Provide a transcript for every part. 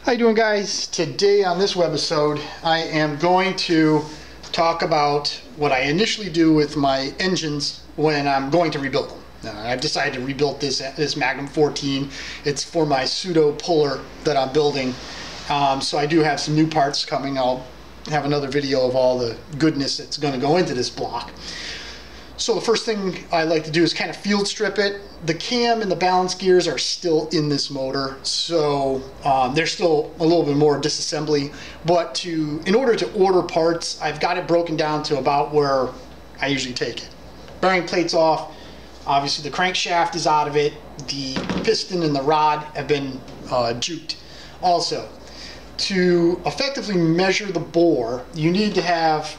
How you doing, guys? Today on this webisode I am going to talk about what I initially do with my engines when I'm going to rebuild them. I've decided to rebuild this Magnum 14. It's for my pseudo puller that I'm building. So I do have some new parts coming. I'll have another video of all the goodness that's going to go into this block. So the first thing I like to do is kind of field strip it. The cam and the balance gears are still in this motor, so there's still a little bit more disassembly. But in order to order parts, I've got it broken down to about where I usually take it. Bearing plates off. Obviously the crankshaft is out of it. The piston and the rod have been juked. Also, to effectively measure the bore, you need to have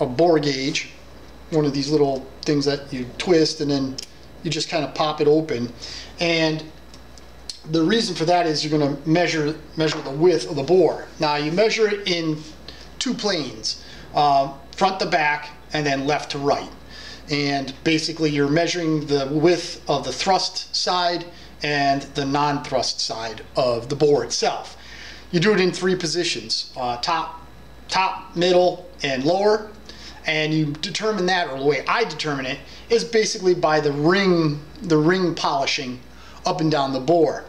a bore gauge. One of these little things that you twist and then you just kind of pop it open. And the reason for that is you're going to measure the width of the bore. Now you measure it in two planes, front to back and then left to right. And basically you're measuring the width of the thrust side and the non-thrust side of the bore itself. You do it in three positions, top, middle, and lower. And you determine that, or the way I determine it, is basically by the ring polishing up and down the bore.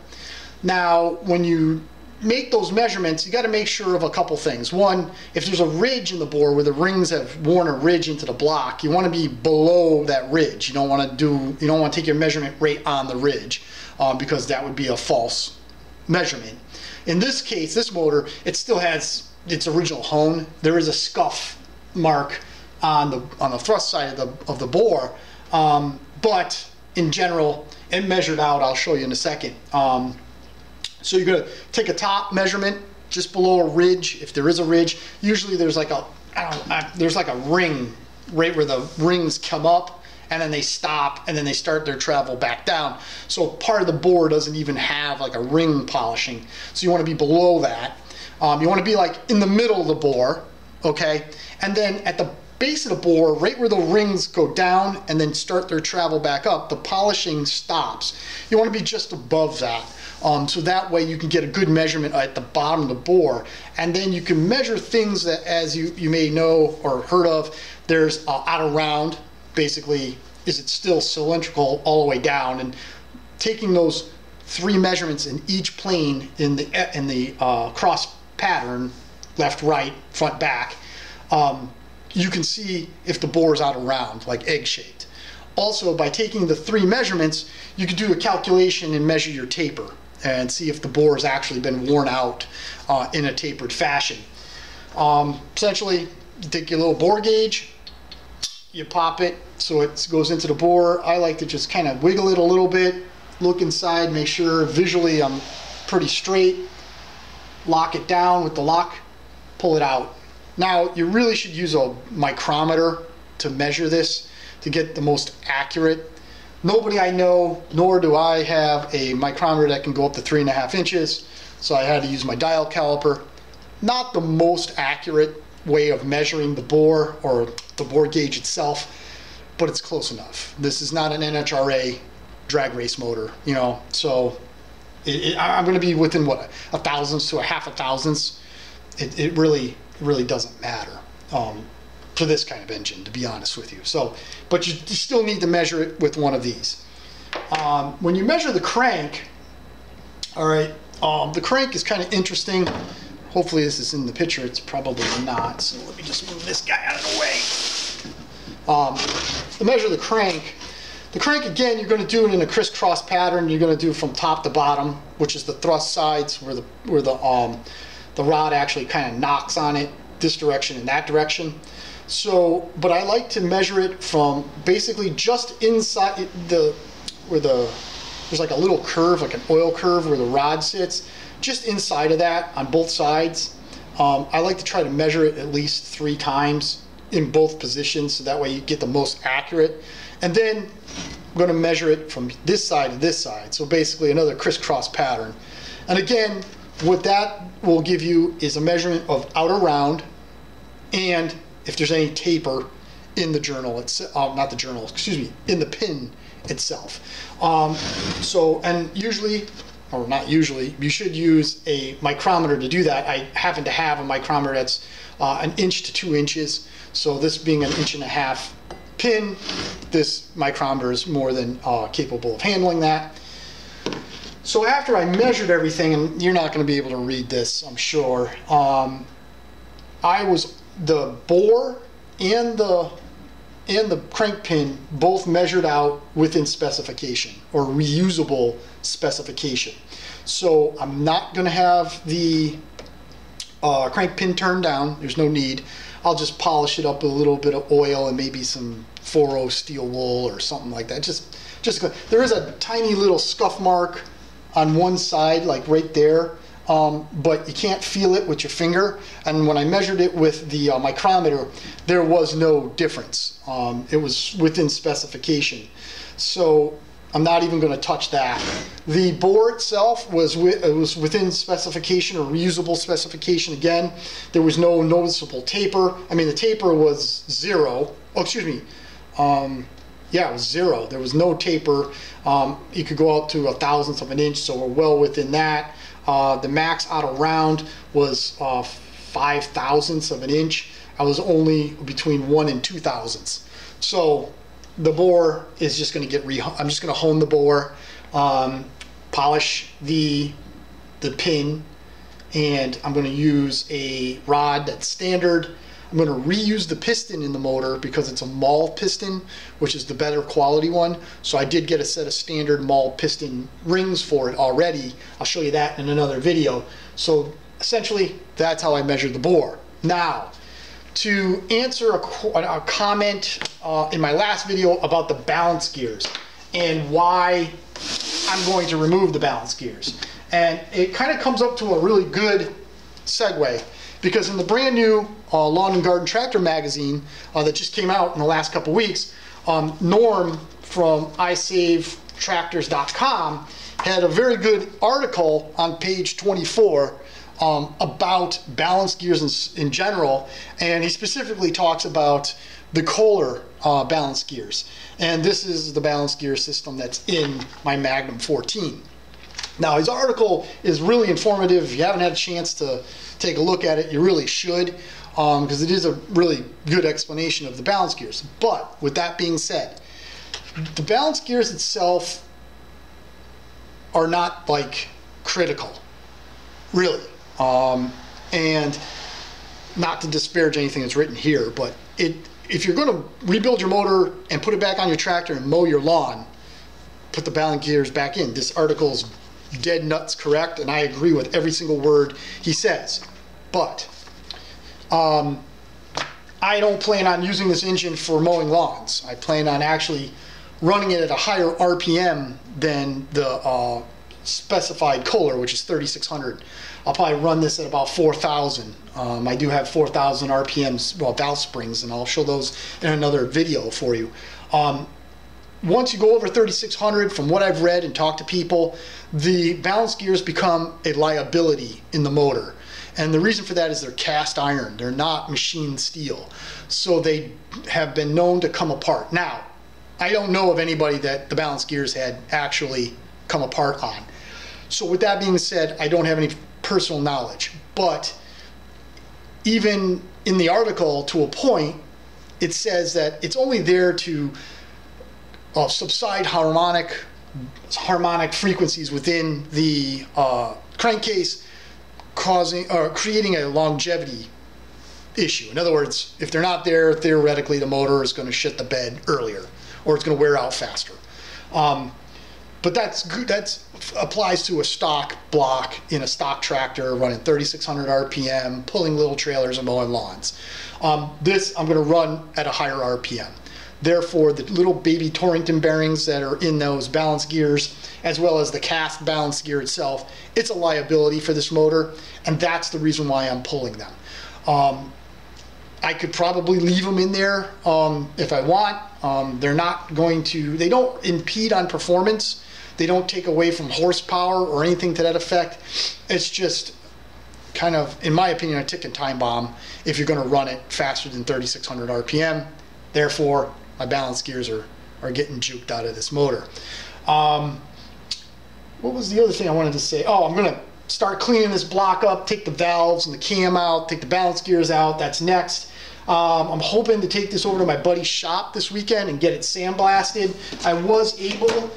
Now, when you make those measurements, you got to make sure of a couple things. One, if there's a ridge in the bore where the rings have worn a ridge into the block, you want to be below that ridge. You don't want to take your measurement right on the ridge, because that would be a false measurement. In this case, this motor, it still has its original hone. There is a scuff mark on the thrust side of the bore, but in general it measured out. I'll show you in a second. So you're going to take a top measurement just below a ridge, if there is a ridge. Usually there's like a ring right where the rings come up and then they stop and then they start their travel back down. So part of the bore doesn't even have like a ring polishing, so you want to be below that. You want to be like in the middle of the bore, okay? And then at the base of the bore, right where the rings go down and then start their travel back up, the polishing stops. You want to be just above that, so that way you can get a good measurement at the bottom of the bore. And then you can measure things that, as you may know or heard of, there's out of round. Basically, is it still cylindrical all the way down? And taking those three measurements in each plane in the cross pattern, left, right, front, back, you can see if the bore is out of round, like egg-shaped. Also, by taking the three measurements, you can do a calculation and measure your taper and see if the bore has actually been worn out in a tapered fashion. Essentially, you take your little bore gauge, you pop it so it goes into the bore. I like to just kind of wiggle it a little bit, look inside, make sure visually I'm pretty straight, lock it down with the lock, pull it out. Now, you really should use a micrometer to measure this to get the most accurate. Nobody I know, nor do I have a micrometer that can go up to 3.5 inches, so I had to use my dial caliper. Not the most accurate way of measuring the bore or the bore gauge itself, but it's close enough. This is not an NHRA drag race motor, you know, so I'm going to be within what, a thousandths to a half a thousandths. It really doesn't matter for this kind of engine, to be honest with you. So, but you still need to measure it with one of these. When you measure the crank, all right, the crank is kind of interesting. Hopefully this is in the picture. It's probably not, so let me just move this guy out of the way. To measure the crank again, you're going to do it in a crisscross pattern. You're going to do from top to bottom, which is the thrust sides where the rod actually kind of knocks on it, this direction and that direction. So, but I like to measure it from basically just inside there's like a little curve, like an oil curve where the rod sits, just inside of that on both sides. I like to try to measure it at least 3 times in both positions, so that way you get the most accurate. And then I'm going to measure it from this side to this side, so basically another crisscross pattern. And again, what that will give you is a measurement of outer round and if there's any taper in the journal, in the pin itself. And usually or not usually, you should use a micrometer to do that. I happen to have a micrometer that's 1 inch to 2 inches. So this being 1.5 inch pin, this micrometer is more than capable of handling that. So after I measured everything, and you're not going to be able to read this, I'm sure, the bore and the crank pin both measured out within specification, or reusable specification. So I'm not going to have the crank pin turned down. There's no need. I'll just polish it up with a little bit of oil and maybe some 4.0 steel wool or something like that. There is a tiny little scuff mark on one side, like right there, but you can't feel it with your finger. And when I measured it with the micrometer, there was no difference. It was within specification. So I'm not even going to touch that. The bore itself was within specification, or reusable specification. Again, there was no noticeable taper. I mean, the taper was 0. Oh, excuse me. Yeah, it was 0. There was no taper. You could go out to 1/1000th of an inch, so we're well within that. The max auto round was 5/1000ths of an inch. I was only between 1 and 2/1000ths. So the bore is just going to get I'm just going to hone the bore, polish the pin, and I'm going to use a rod that's standard. I'm going to reuse the piston in the motor because it's a maul piston, which is the better quality one. So I did get a set of standard maul piston rings for it already. I'll show you that in another video. So essentially, that's how I measured the bore. Now, to answer a comment in my last video about the balance gears and why I'm going to remove the balance gears. And it kind of comes up to a really good segue, because in the brand new Lawn and Garden Tractor magazine that just came out in the last couple weeks, Norm from iSaveTractors.com had a very good article on page 24 about balance gears in general, and he specifically talks about the Kohler balance gears. And this is the balance gear system that's in my Magnum 14. Now, his article is really informative. If you haven't had a chance to take a look at it, you really should, because it is a really good explanation of the balance gears. But with that being said, the balance gears itself are not like critical, really. And not to disparage anything that's written here, but if you're going to rebuild your motor and put it back on your tractor and mow your lawn, put the balance gears back in. This article is dead nuts correct, and I agree with every single word he says. But I don't plan on using this engine for mowing lawns. I plan on actually running it at a higher RPM than the specified Kohler, which is 3600. I'll probably run this at about 4,000. I do have 4,000 RPMs, well, valve springs, and I'll show those in another video for you. Once you go over 3,600, from what I've read and talked to people, the balance gears become a liability in the motor. And the reason for that is they're cast iron. They're not machined steel. So they have been known to come apart. Now, I don't know of anybody that the balance gears had actually come apart on. So with that being said, I don't have any personal knowledge. But even in the article, to a point, it says that it's only there to subside harmonic frequencies within the crankcase, creating a longevity issue. In other words, if they're not there, theoretically the motor is going to shit the bed earlier, or it's going to wear out faster. But that applies to a stock block in a stock tractor running 3,600 RPM, pulling little trailers and mowing lawns. This I'm going to run at a higher RPM. Therefore, the little baby Torrington bearings that are in those balance gears, as well as the cast balance gear itself, it's a liability for this motor, and that's the reason why I'm pulling them. I could probably leave them in there if I want. They're not going to, they don't impede on performance. They don't take away from horsepower or anything to that effect. It's just kind of, in my opinion, a ticking time bomb if you're going to run it faster than 3,600 RPM. Therefore, my balance gears are getting juked out of this motor. what was the other thing I wanted to say? Oh, I'm gonna start cleaning this block up, take the valves and the cam out, take the balance gears out. That's next. I'm hoping to take this over to my buddy's shop this weekend and get it sandblasted. I was able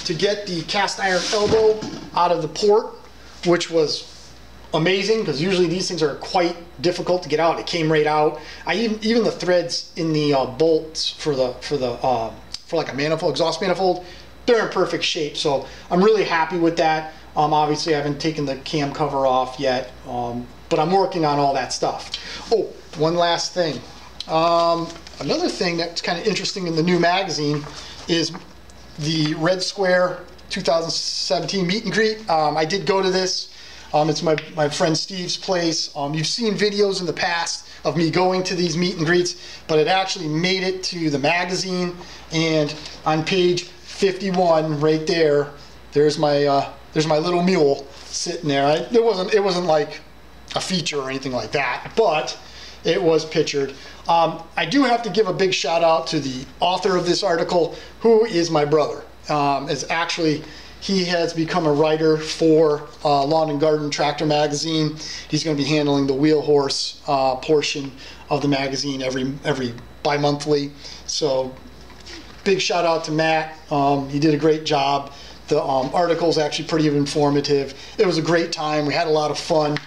to get the cast iron elbow out of the port, which was amazing because usually these things are quite difficult to get out. It came right out. Even the threads in the bolts for like a manifold, exhaust manifold, they're in perfect shape. So I'm really happy with that. Obviously I haven't taken the cam cover off yet, but I'm working on all that stuff. Oh, one last thing. Another thing that's kind of interesting in the new magazine is the Red Square 2017 meet and greet. I did go to this. It's my friend Steve's place. You've seen videos in the past of me going to these meet and greets, but it actually made it to the magazine. And on page 51, right there, there's my little mule sitting there. It wasn't like a feature or anything like that, but it was pictured. I do have to give a big shout out to the author of this article, who is my brother. He has become a writer for Lawn and Garden Tractor magazine. He's going to be handling the wheel horse portion of the magazine every bi-monthly. So big shout out to Matt. He did a great job. The article is actually pretty informative. It was a great time. We had a lot of fun.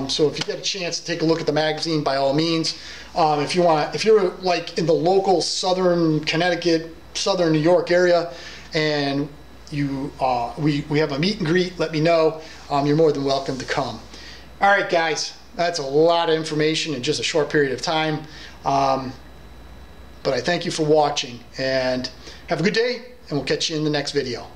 So if you get a chance to take a look at the magazine, by all means. If you're like in the local southern Connecticut, southern New York area, and we have a meet and greet, let me know. You're more than welcome to come. All right, guys, that's a lot of information in just a short period of time. But I thank you for watching, and have a good day, and we'll catch you in the next video.